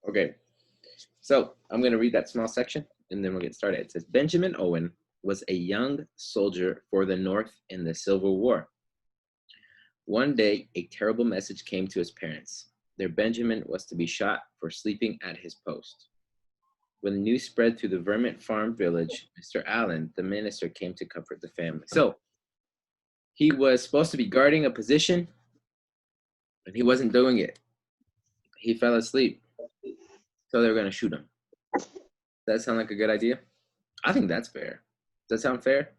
Okay, so I'm going to read that small section and then we'll get started. It says, Benjamin Owen was a young soldier for the North in the Civil War. One day, a terrible message came to his parents. Their Benjamin was to be shot for sleeping at his post. When the news spread through the Vermont farm village, Mr. Allen, the minister, came to comfort the family. So he was supposed to be guarding a position, and he wasn't doing it. He fell asleep, so they were going to shoot him. Does that sound like a good idea? I think that's fair. Does that sound fair?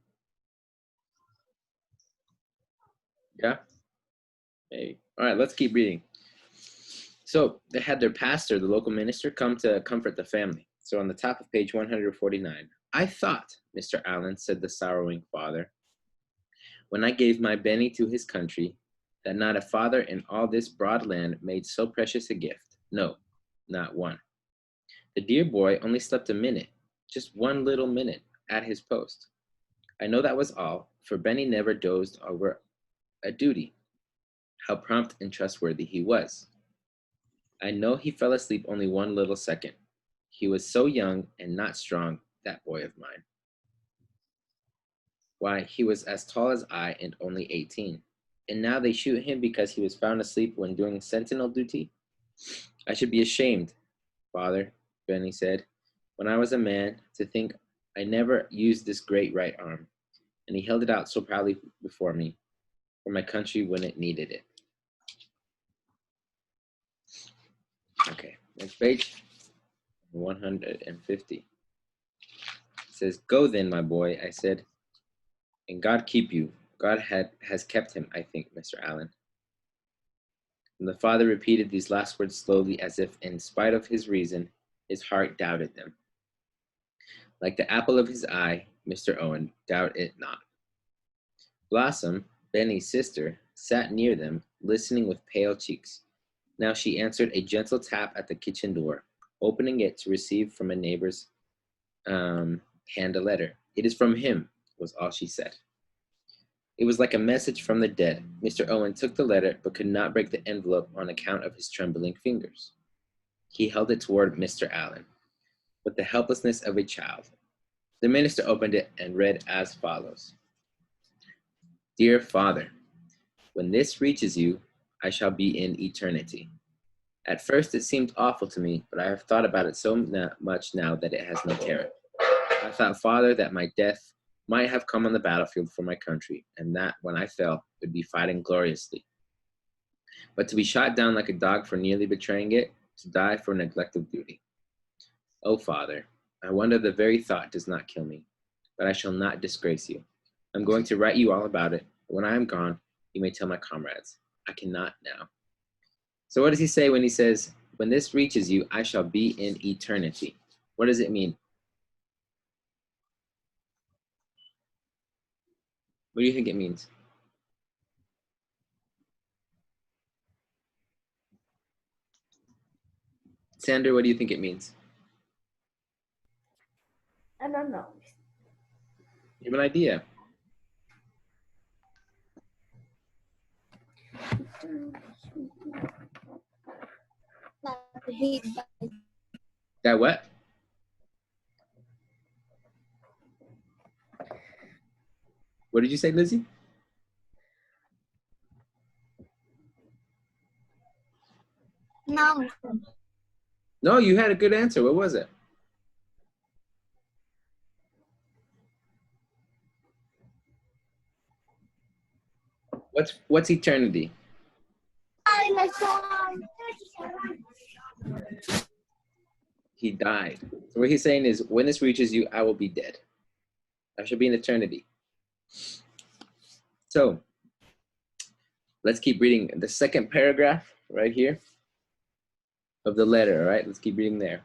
Yeah? Maybe. All right, let's keep reading. So they had their pastor, the local minister, come to comfort the family. So on the top of page 149, I thought, Mr. Allen, said the sorrowing father, when I gave my Benny to his country, that not a father in all this broad land made so precious a gift. No, not one. The dear boy only slept a minute, just one little minute, at his post. I know that was all, for Benny never dozed over a duty. How prompt and trustworthy he was. I know he fell asleep only one little second. He was so young and not strong, that boy of mine. Why, he was as tall as I and only 18. And now they shoot him because he was found asleep when doing sentinel duty? I should be ashamed, Father, Benny said, when I was a man, to think I never used this great right arm. And he held it out so proudly before me, for my country when it needed it. Okay, next page, 150. It says, go then, my boy, I said, and God keep you. God has kept him, I think, Mr. Allen. And the father repeated these last words slowly, as if, in spite of his reason, his heart doubted them. Like the apple of his eye, Mr. Owen, doubt it not. Blossom, Benny's sister, sat near them, listening with pale cheeks. Now she answered a gentle tap at the kitchen door, opening it to receive from a neighbor's hand a letter. It is from him, was all she said. It was like a message from the dead. Mr. Owen took the letter, but could not break the envelope on account of his trembling fingers. He held it toward Mr. Allen, with the helplessness of a child. The minister opened it and read as follows. Dear Father, when this reaches you, I shall be in eternity. At first it seemed awful to me, but I have thought about it so much now that it has no terror. I thought, Father, that my death might have come on the battlefield for my country, and that when I fell, would be fighting gloriously. But to be shot down like a dog for nearly betraying it, to die for neglect of duty. Oh, Father, I wonder the very thought does not kill me, but I shall not disgrace you. I'm going to write you all about it. But when I am gone, you may tell my comrades. I cannot now. So what does he say when he says, when this reaches you, I shall be in eternity? What does it mean? What do you think it means? Sander, what do you think it means? I don't know. You have an idea? That what? What did you say, Lizzie? No. No, you had a good answer. What was it? What's eternity? He died. So what he's saying is, when this reaches you, I will be dead. I shall be in eternity. So let's keep reading the second paragraph right here of the letter, all right? Let's keep reading there.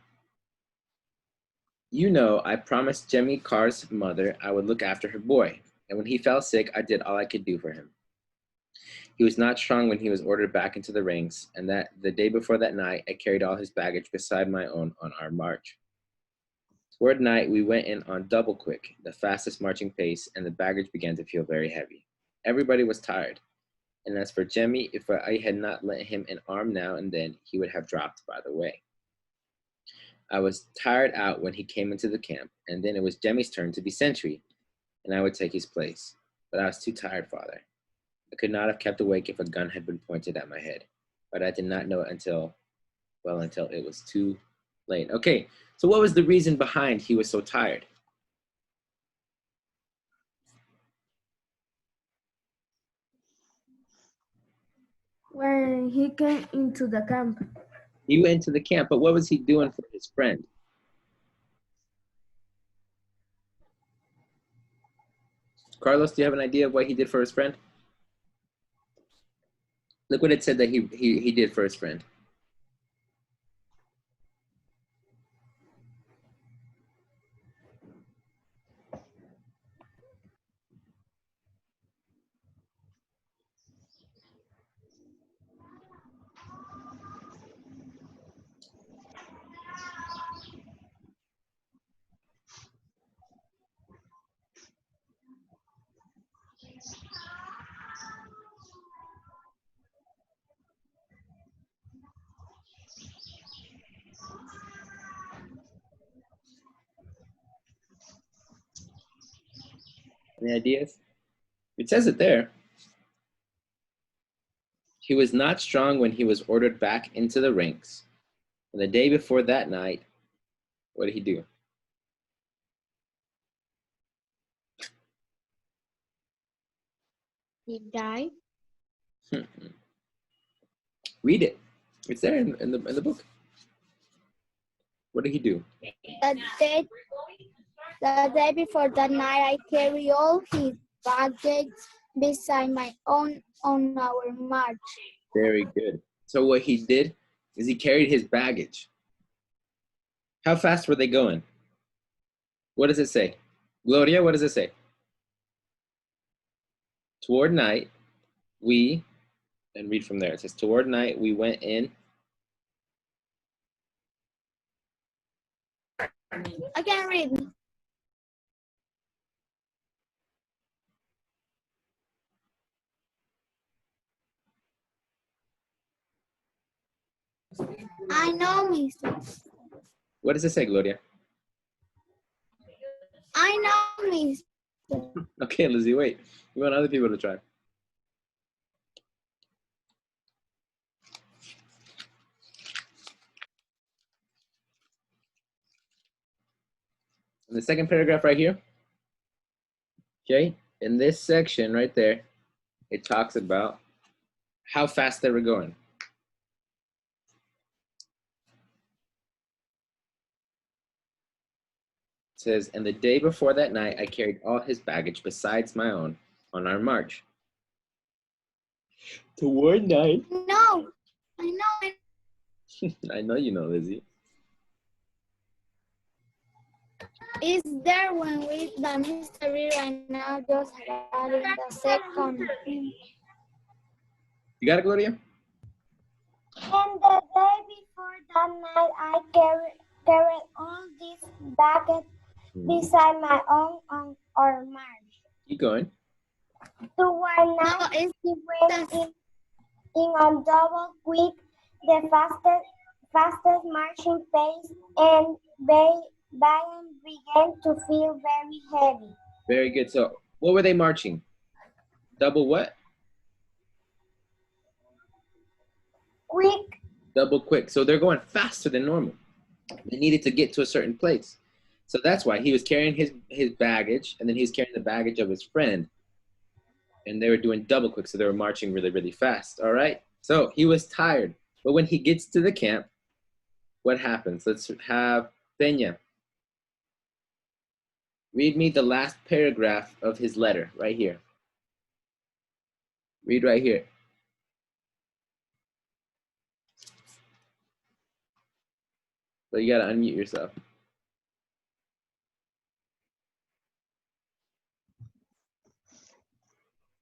You know, I promised Jemmy Carr's mother I would look after her boy, and when he fell sick, I did all I could do for him. He was not strong when he was ordered back into the ranks, and that the day before that night, I carried all his baggage beside my own on our march. Toward night, we went in on double quick, the fastest marching pace, and the baggage began to feel very heavy. Everybody was tired, And as for Jemmy, if I had not lent him an arm now and then, he would have dropped by the way. I was tired out when he came into the camp, and then it was Jemmy's turn to be sentry, and I would take his place. But I was too tired, Father. I could not have kept awake if a gun had been pointed at my head, but I did not know it until it was too late. Okay, so what was the reason behind he was so tired? When he came into the camp, He went to the camp, but what was he doing for his friend? Carlos, do you have an idea of what he did for his friend? Look what it said that he did for his friend. Any ideas? It says it there. He was not strong when he was ordered back into the ranks. And the day before that night, what did he do? He died. Read it. It's there in the book. What did he do? The day before that night, I carried all his baggage beside my own on our march. Very good. So what he did is he carried his baggage. How fast were they going? What does it say? Gloria, what does it say? Toward night, and read from there. It says, toward night, we went in. I can read. I know, mister. What does it say, Gloria? I know, mister. Okay, Lizzie, wait. We want other people to try. In the second paragraph right here, okay, in this section right there, it talks about how fast they were going. It says, and the day before that night, I carried all his baggage besides my own on our march. Toward night. No, I know. I know you know, Lizzie. Is there when we the mystery right now just adding the second? You got it, Gloria? And the day before that night, I carried all this baggage beside my own on our march. Keep going. Toward night, it's he went in on double quick, the fastest marching pace, and Bayern began to feel very heavy. Very good. So what were they marching? Double what? Quick. Double quick. So they're going faster than normal. They needed to get to a certain place. So that's why he was carrying his baggage, and then he was carrying the baggage of his friend. And they were doing double quick, so they were marching really, really fast. All right? So he was tired. But when he gets to the camp, what happens? Let's have Peña. Read me the last paragraph of his letter right here. Read right here. So you gotta unmute yourself.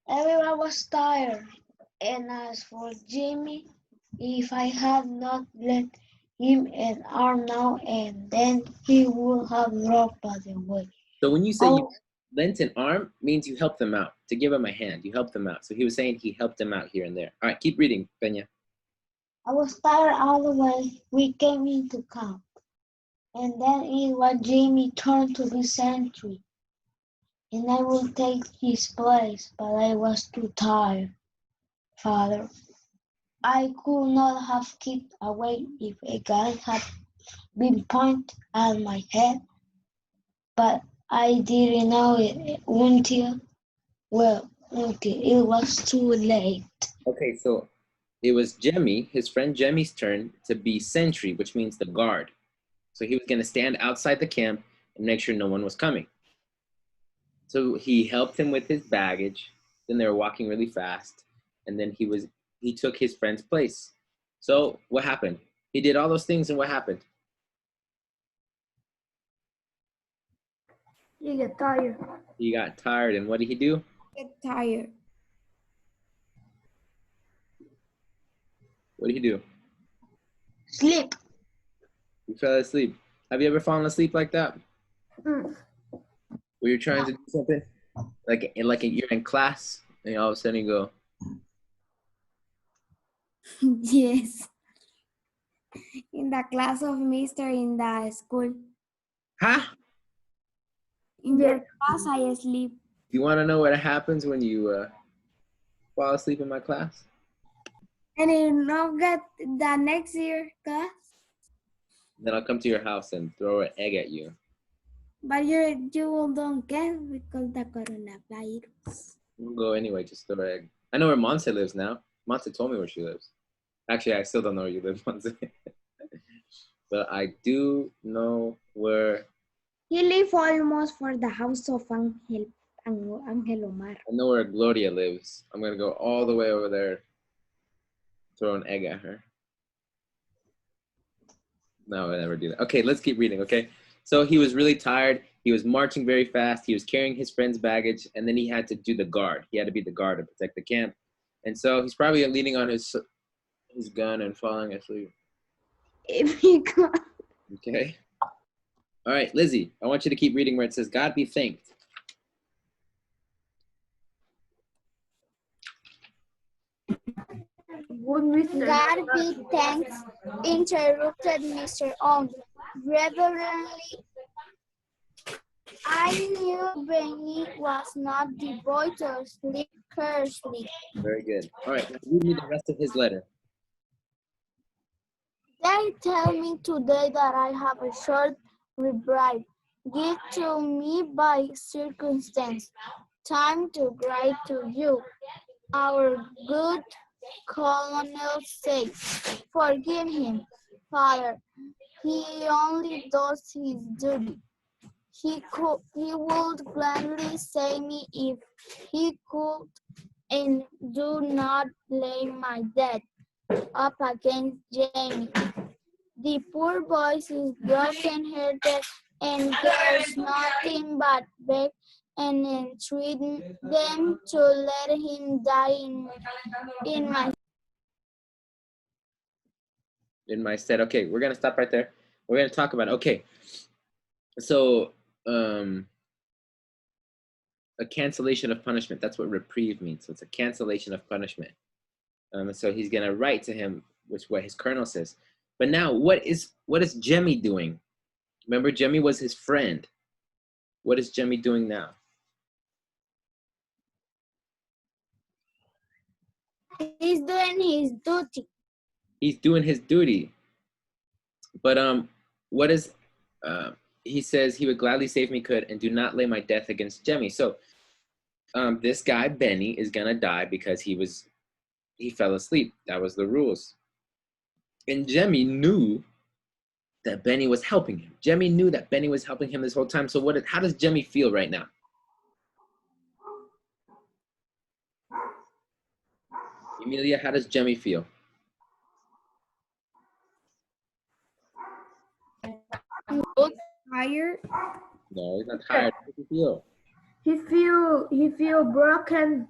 Everyone was tired, and as for Jimmy, if I had not lent him an arm now and then, he would have dropped by the way. So when you say lent an arm means you help them out. To give them a hand, you help them out. So he was saying he helped them out here and there. All right, keep reading, Peña. I was tired all the way we came into camp. And then it was Jamie's turn to be sentry. And I will take his place, but I was too tired, Father. I could not have kept awake if a gun had been pointed at my head, but I didn't know it until it was too late. Okay, so it was Jemmy, his friend Jemmy's turn to be sentry, which means the guard. So he was going to stand outside the camp and make sure no one was coming. So he helped him with his baggage. Then they were walking really fast, and then he took his friend's place. So what happened? He did all those things, and what happened? You get tired. He got tired, and what did he do? Get tired. What did he do? Sleep. He fell asleep. Have you ever fallen asleep like that? Mm. Where you're trying to do something, like you're in class, and all of a sudden you go, Yes. In the class of Mister in the school. "Huh? In the class, I sleep. You want to know what happens when you fall asleep in my class?" And you not get the next year class, Then I'll come to your house and throw an egg at you. but you don't get because the coronavirus. We'll go anyway, just throw an egg. I know where Monse lives now. Monse told me where she lives. Actually, I still don't know where you live, Monse. But I do know where. He live almost for the house of Angel Omar. I know where Gloria lives. I'm gonna go all the way over there, throw an egg at her. No, I never do that. Okay, let's keep reading, okay? So he was really tired. He was marching very fast. He was carrying his friend's baggage, and then he had to do the guard. He had to be the guard to protect the camp. And so he's probably leaning on his gun and falling asleep. If he got Okay? All right, Lizzie, I want you to keep reading where it says, God be thanked. good Mr. God be thanks, interrupted Mr. Owen reverently. I knew Benny was not devoid to sleep carelessly. Very good. All right, now read me the rest of his letter. They tell me today that I have a short reprieve, given to me by circumstance. Time to write to you. Our good Colonel says, forgive him, Father. He only does his duty. He would gladly say me if he could, and do not lay my debt up against Jamie. The poor boy is broken-hearted and cares nothing but beg and entreat them to let him die In my stead. Okay, we're going to stop right there. We're going to talk about, okay, so a cancellation of punishment. That's what reprieve means. So it's a cancellation of punishment. So he's going to write to him, which is what his colonel says. But now, what is Jemmy doing? Remember, Jemmy was his friend. What is Jemmy doing now? He's doing his duty. He's doing his duty. But what is he says he would gladly save me could and do not lay my death against Jemmy. So this guy Benny is gonna die because he fell asleep. That was the rules. And Jemmy knew that Benny was helping him. Jemmy knew that Benny was helping him this whole time. So how does Jemmy feel right now? Emilia, how does Jemmy feel? tired. No, he's not tired. How does he feel? He feel broken.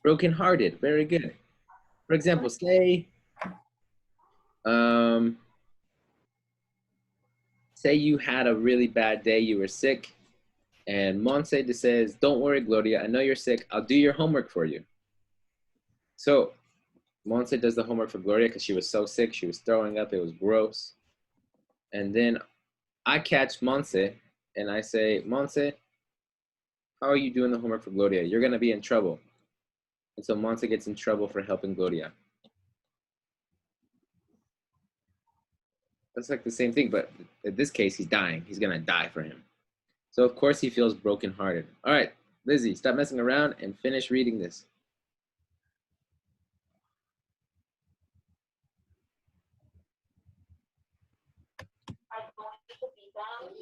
Broken-hearted. Very good. For example, say you had a really bad day, you were sick, And Monse says, don't worry, Gloria. I know you're sick. I'll do your homework for you. So Monse does the homework for Gloria because she was so sick. She was throwing up. It was gross. And then I catch Monse and I say, Monse, how are you doing the homework for Gloria? You're going to be in trouble. And so Monse gets in trouble for helping Gloria. That's like the same thing, but in this case, he's dying. He's going to die for him. So, of course, he feels brokenhearted. All right, Lizzie, stop messing around and finish reading this.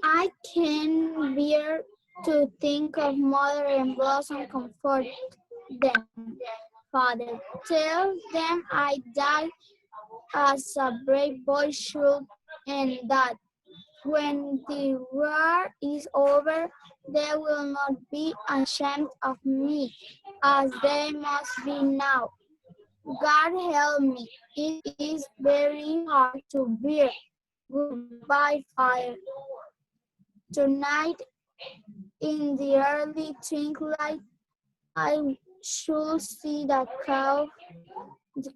I can bear to think of Mother and Blossom. Comfort them, Father. Tell them I died as a brave boy should, and that when the war is over, they will not be ashamed of me, as they must be now. God help me. It is very hard to bear. Goodbye, Father. Tonight, in the early twilight, I should see the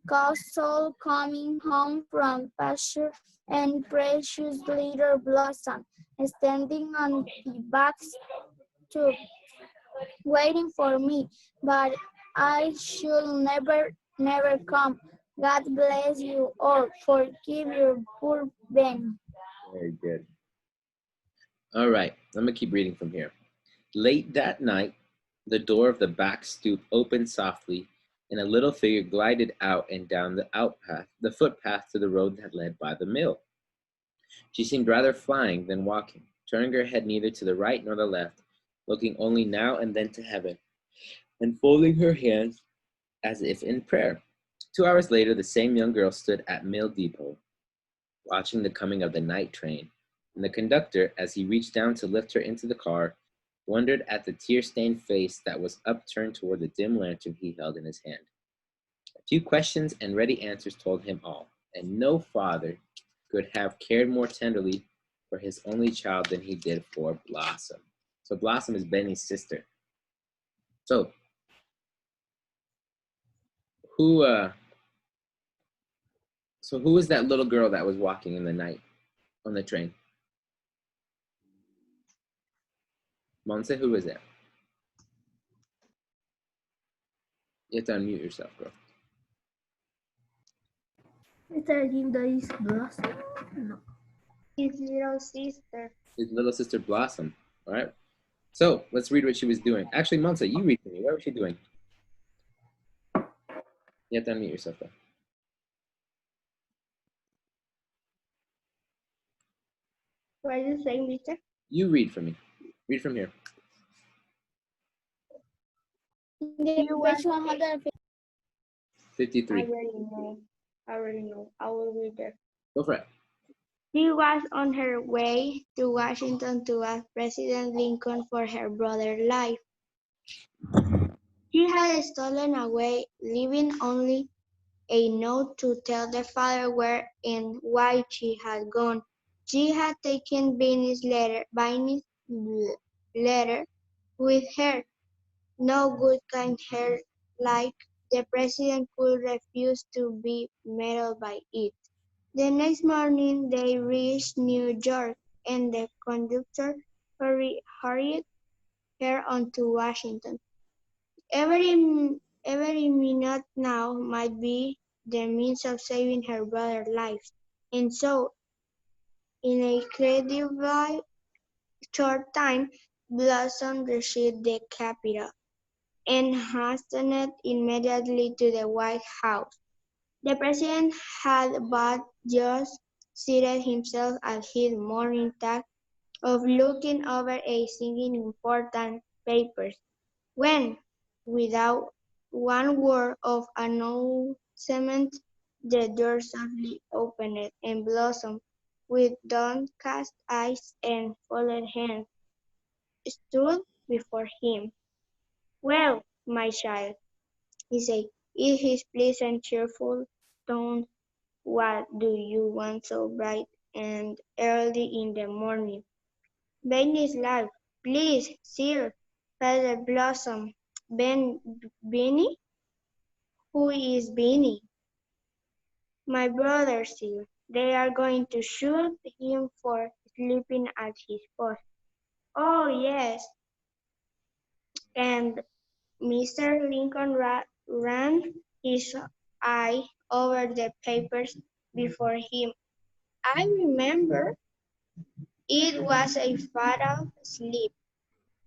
castle coming home from pasture, and precious little Blossom standing on the back stoop, waiting for me. But I should never come. God bless you all. Forgive your poor Ben. Very good. All right, I'm going to keep reading from here. Late that night, the door of the back stoop opened softly, and a little figure glided out and down the footpath to the road that led by the mill. She seemed rather flying than walking, turning her head neither to the right nor the left, looking only now and then to heaven, and folding her hands as if in prayer. 2 hours later, the same young girl stood at Mill Depot, watching the coming of the night train, and the conductor, as he reached down to lift her into the car, wondered at the tear-stained face that was upturned toward the dim lantern he held in his hand. A few questions and ready answers told him all, and no father could have cared more tenderly for his only child than he did for Blossom. So Blossom is Benny's sister. So who was that little girl that was walking in the night on the train? Monse, who is it? You have to unmute yourself, girl. Mr. Linda is Blossom? No. His little sister. His little sister Blossom. All right. So let's read what she was doing. Actually, Monse, you read for me. What was she doing? You have to unmute yourself, though. What are you saying, mister? You read for me. Read from here. The page 150. 53. I already know. I will read it. Go for it. She was on her way to Washington to ask President Lincoln for her brother's life. She had stolen away, leaving only a note to tell the father where and why she had gone. She had taken Benny's letter with her. No good kind her like the president could refuse to be meddled by it. The next morning they reached New York, and the conductor hurried her on to Washington. Every minute now might be the means of saving her brother's life. And so, in a incredibly short time, Blossom reached the capital and hastened immediately to the White House. The president had but just seated himself at his morning task of looking over a single important papers, when, without one word of announcement, the door softly opened, and Blossom, with downcast eyes and folded hands, stood before him. "Well, my child," he said, in his pleasant, cheerful tone, "what do you want so bright and early in the morning?" "Benny's life," Please, sir, Father Blossom. Benny? Who is Benny? My brother, sir. They are going to shoot him for sleeping at his post. Oh, yes. And Mr. Lincoln ran his eye over the papers before him. I remember it was a fatal sleep.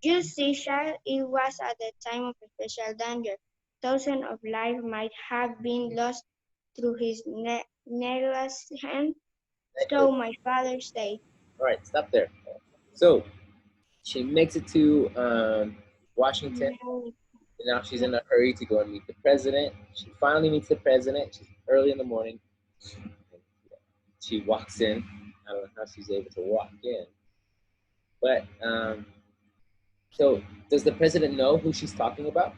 You see, child, it was at the time of special danger. Thousands of lives might have been lost through his negligence, so my father said. All right, stop there. So she makes it to Washington. And now she's in a hurry to go and meet the president. She finally meets the president. She's early in the morning. She walks in. I don't know how she's able to walk in. But so does the president know who she's talking about?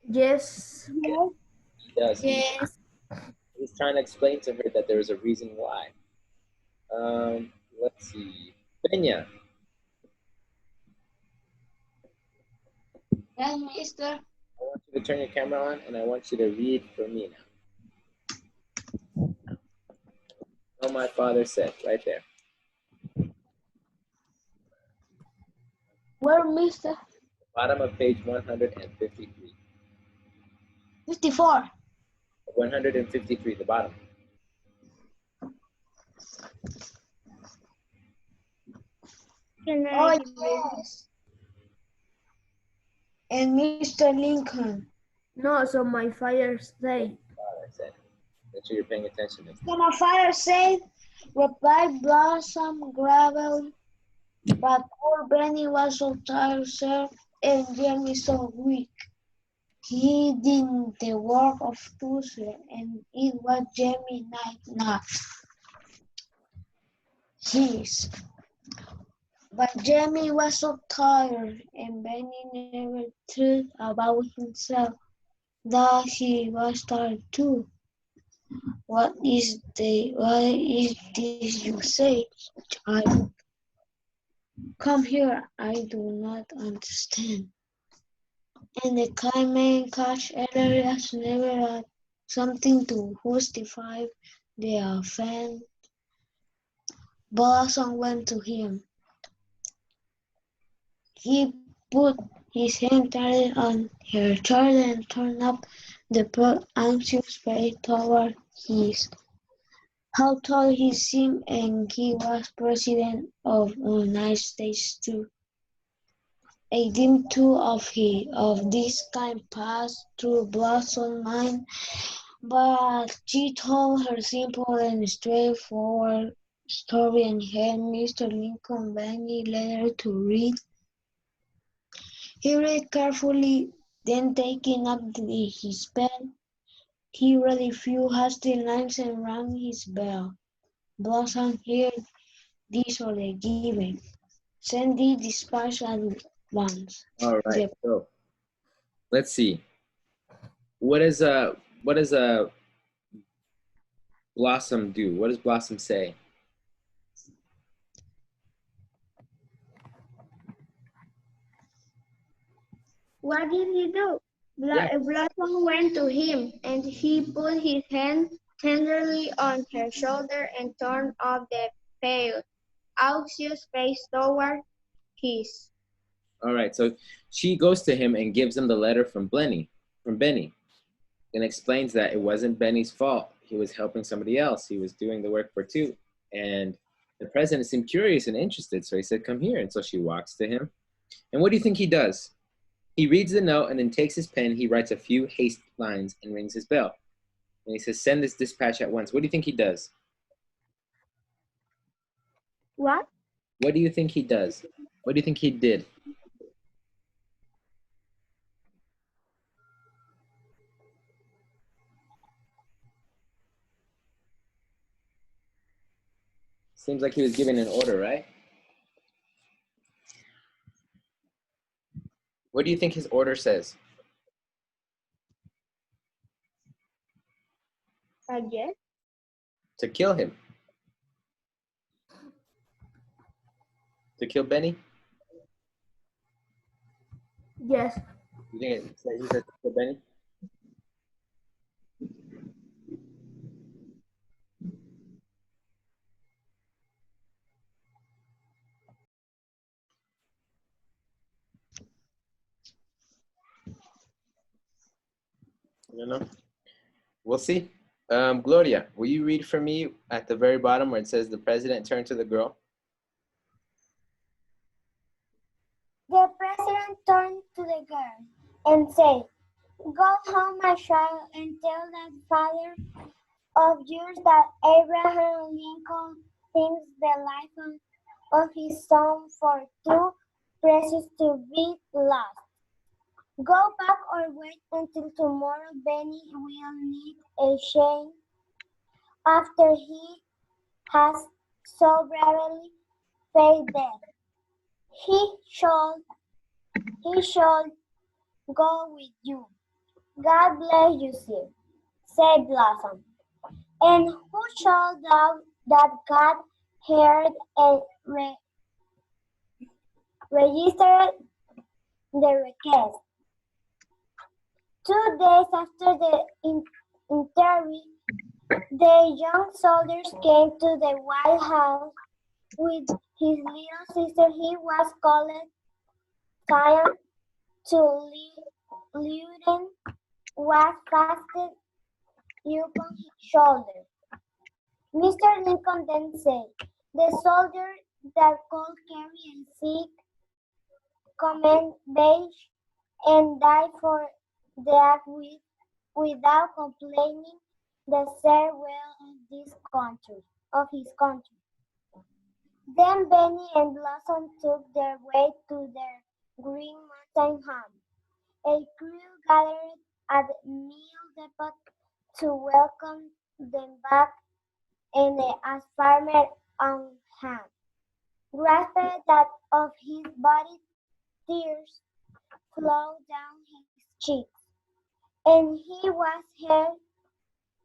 Yes. He does. Yes. He's trying to explain to her that there is a reason why. Let's see. Peña, Yes, mister. I want you to turn your camera on and I want you to read for me now. What my father said right there. Where, mister? Bottom of page 153. 54. 153, the bottom. Oh, yes. And Mr. Lincoln. No, so my father said. Father said. Make sure you're paying attention. So my father said, replied Blossom gravely, but poor Benny was so tired, sir, and Jeremy so weak. He did the work of two, sir, and it was Jeremy night not his. But Jeremy was so tired, and Benny never thought about himself, that he was tired too. What is this you say, child? Come here, I do not understand. And the kind man catch Elias never had something to justify the offense. Blossom went to him. He put his hand tightly on her shoulder and turned up the broad, anxious face toward his. How tall he seemed, and he was president of the United States too. A dim thought of this kind passed through Blossom's mind, but she told her simple and straightforward story and had Mr. Lincoln Benny letter to read. He read carefully, then taking up his pen, he read a few hasty lines and rang his bell. Blossom heard this order given. Send the dispatch at once. All right. So let's see. What does Blossom do? What does Blossom say? What did he do? Blossom went to him, and he put his hand tenderly on her shoulder and turned up the pale, anxious face toward his. All right. So she goes to him and gives him the letter from Benny, and explains that it wasn't Benny's fault. He was helping somebody else. He was doing the work for two. And the president seemed curious and interested. So he said, come here. And so she walks to him. And what do you think he does? He reads the note and then takes his pen. He writes a few haste lines and rings his bell. And he says, send this dispatch at once. What do you think he does? What? What do you think he does? What do you think he did? Seems like he was giving an order, right? What do you think his order says? Yes. To kill him. To kill Benny? Yes. You think he said to kill Benny? I don't know. We'll see. Gloria, will you read for me at the very bottom where it says the president turned to the girl? The president turned to the girl and said, "Go home, my child, and tell that father of yours that Abraham Lincoln thinks the life of his son for too precious to be lost. Go back or wait until tomorrow. Benny will need a chain after he has so bravely paid death. He shall go with you. God bless you, sir," said Blossom. And who shall doubt that God heard and registered the request? 2 days after the interview, the young soldiers came to the White House with his little sister. He was called Zion to Lieutenant was fastened upon his shoulder. Mr. Lincoln then said, "The soldier that could carry a sick command beige and die for the act without complaining the fair well of his country." Then Benny and Blossom took their way to their Green Mountain home. A crew gathered at the meal depot to welcome them back, and as farmer on hand grasped that of his body, tears flowed down his cheeks, and he was heard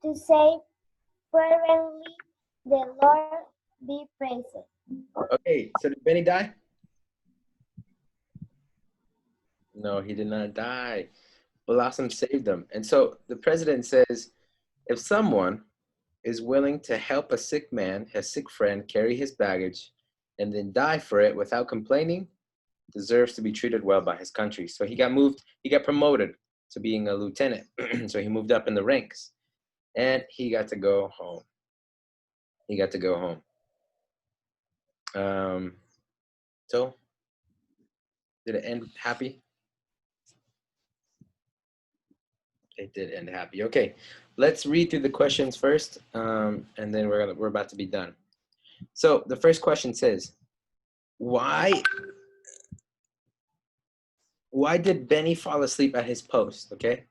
to say fervently, "The Lord be praised." Okay, so did Benny die? No, he did not die. Blossom saved him. And so the president says, if someone is willing to help a sick man, a sick friend, carry his baggage and then die for it without complaining, deserves to be treated well by his country. So he got promoted to being a lieutenant. So he moved up in the ranks and he got to go home. So did it end happy? It did end happy. Okay, let's read through the questions first, and then we're about to be done. So the first question says, why did Benny fall asleep at his post? Okay,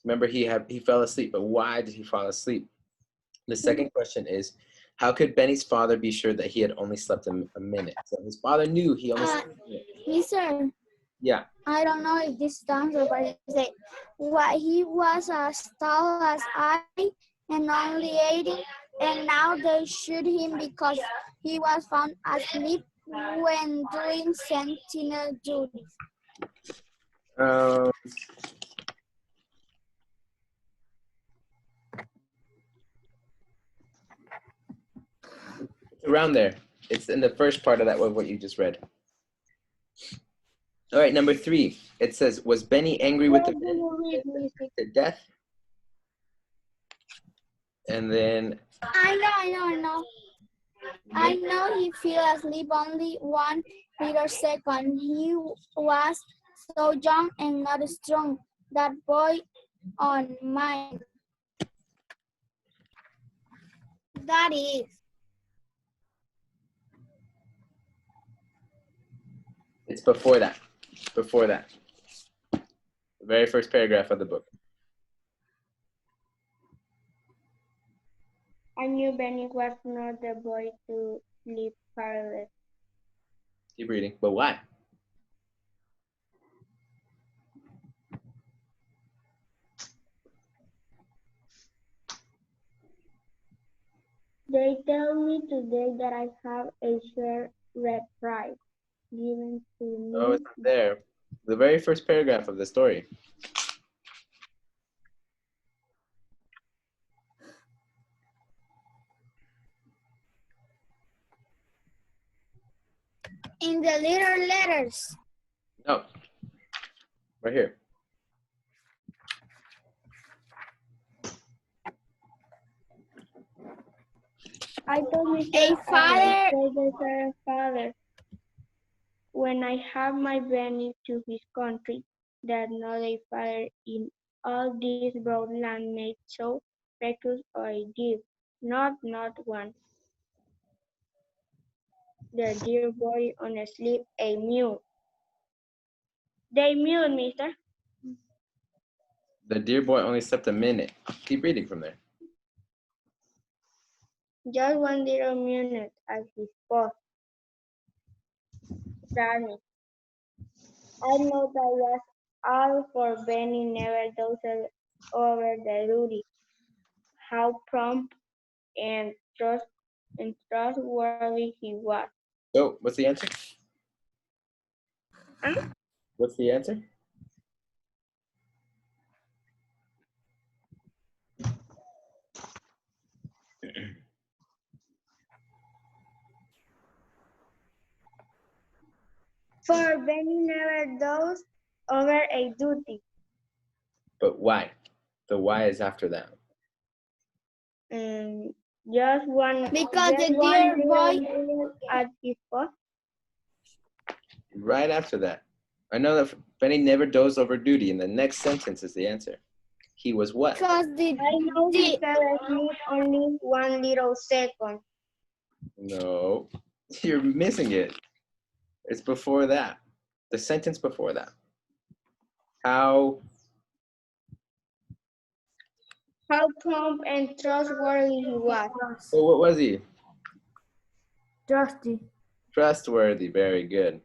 remember he fell asleep, but why did he fall asleep? The second question is, how could Benny's father be sure that he had only slept a minute? So his father knew he only slept a minute. Mister, Yeah. I don't know if this sounds but he said, "Why he was as tall as I and only 80, and now they shoot him because he was found asleep when doing sentinel duty." Around there. It's in the first part of that what you just read. All right, number 3. It says, was Benny angry with the men to death? And then I know he fell asleep only 1 little second. He was so young and not strong, that boy on mine. That is. it's before that. The very first paragraph of the book. I knew Benny was not the boy to sleep careless. Keep reading. But why? They tell me today that I have a share reprieve given to me. Oh, it's not there. The very first paragraph of the story. In the little letters. No. Right here. I told Mr. A father. Father, when I have my Benny to his country, that not a father in all this broad land made so precious I give, not one. The dear boy on a sleep a mute. They mute, mister. The dear boy only slept a minute. Keep reading from there. Just one little minute at his post. Danny. I know that was all for Benny never dozed over the duty. How prompt and trustworthy he was. So, what's the answer? Huh? What's the answer? For Benny never dozed over a duty. But why? The why is after that. Just one. Because just the one dear little boy. minute at his post. Right after that. I know that Benny never dozed over duty, and the next sentence is the answer. He was what? Because I know he fell asleep only one little second. No, you're missing it. It's before that. The sentence before that. How prompt and trustworthy he was. So what was he? Trusty. Trustworthy. Very good.